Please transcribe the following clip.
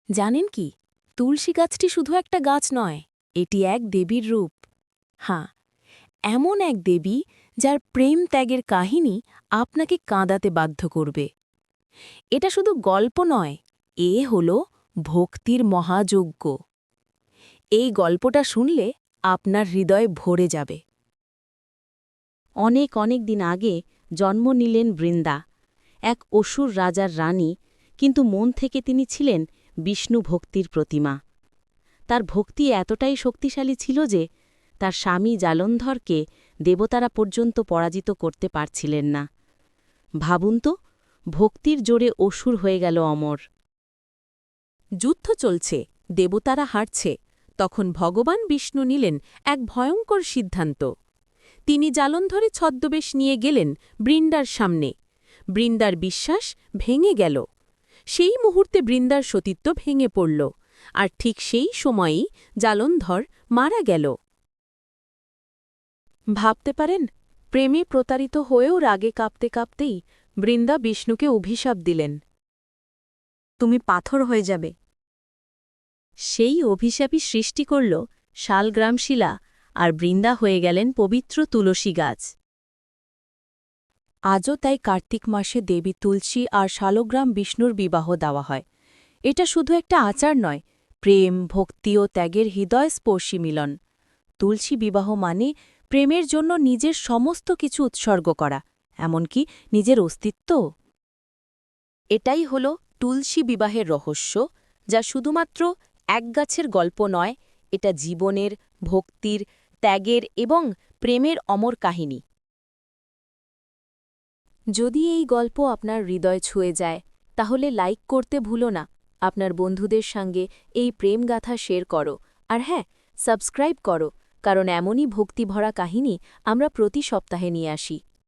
জানেন কি, তুলসী গাছটি শুধু একটা গাছ নয়, এটি এক দেবীর রূপ। হ্যাঁ, এমন এক দেবী যার প্রেম ত্যাগের কাহিনী আপনাকে কাঁদাতে বাধ্য করবে। এটা শুধু গল্প নয়, এ হল ভক্তির মহাযজ্ঞ। এই গল্পটা শুনলে আপনার হৃদয় ভরে যাবে। অনেক অনেক দিন আগে জন্ম নিলেন বৃন্দা, এক অসুর রাজার রানী, কিন্তু মন থেকে তিনি ছিলেন বিষ্ণু ভক্তির প্রতিমা। তার ভক্তি এতটাই শক্তিশালী ছিল যে তার স্বামী জালন্ধরকে দেবতারা পর্যন্ত পরাজিত করতে পারছিলেন না। ভাবুন তো, ভক্তির জোরে অসুর হয়ে গেল অমর। যুদ্ধ চলছে, দেবতারা হারছে, তখন ভগবান বিষ্ণু নিলেন এক ভয়ঙ্কর সিদ্ধান্ত। তিনি জালন্ধরে ছদ্মবেশ নিয়ে গেলেন বৃন্দার সামনে। বৃন্দার বিশ্বাস ভেঙে গেল। সেই মুহূর্তে বৃন্দার সতীত্ব ভেঙে পড়ল, আর ঠিক সেই সময়েই জালন্ধর মারা গেল। ভাবতে পারেন, প্রেমে প্রতারিত হয়েও রাগে কাঁপতে কাঁপতেই বৃন্দা বিষ্ণুকে অভিশাপ দিলেন, তুমি পাথর হয়ে যাবে। সেই অভিশাপই সৃষ্টি করল শালগ্রামশিলা, আর বৃন্দা হয়ে গেলেন পবিত্র তুলসী গাছ। আজও তাই কার্তিক মাসে দেবী তুলসী আর শালগ্রাম বিষ্ণুর বিবাহ দেওয়া হয়। এটা শুধু একটা আচার নয়, প্রেম, ভক্তি ও ত্যাগের হৃদয়স্পর্শী মিলন। তুলসী বিবাহ মানে প্রেমের জন্য নিজের সমস্ত কিছু উৎসর্গ করা, এমনকি নিজের অস্তিত্ব। এটাই হল তুলসী বিবাহের রহস্য, যা শুধুমাত্র এক গাছের গল্প নয়, এটা জীবনের, ভক্তির, ত্যাগের এবং প্রেমের অমর কাহিনী। যদি এই গল্প আপনার হৃদয় ছুঁয়ে যায়, তাহলে লাইক করতে ভুলো না, আপনার বন্ধুদের সঙ্গে এই প্রেমগাথা শেয়ার করো, আর হ্যাঁ, সাবস্ক্রাইব করো, কারণ এমনই ভক্তিভরা কাহিনী আমরা প্রতি সপ্তাহে নিয়ে আসি।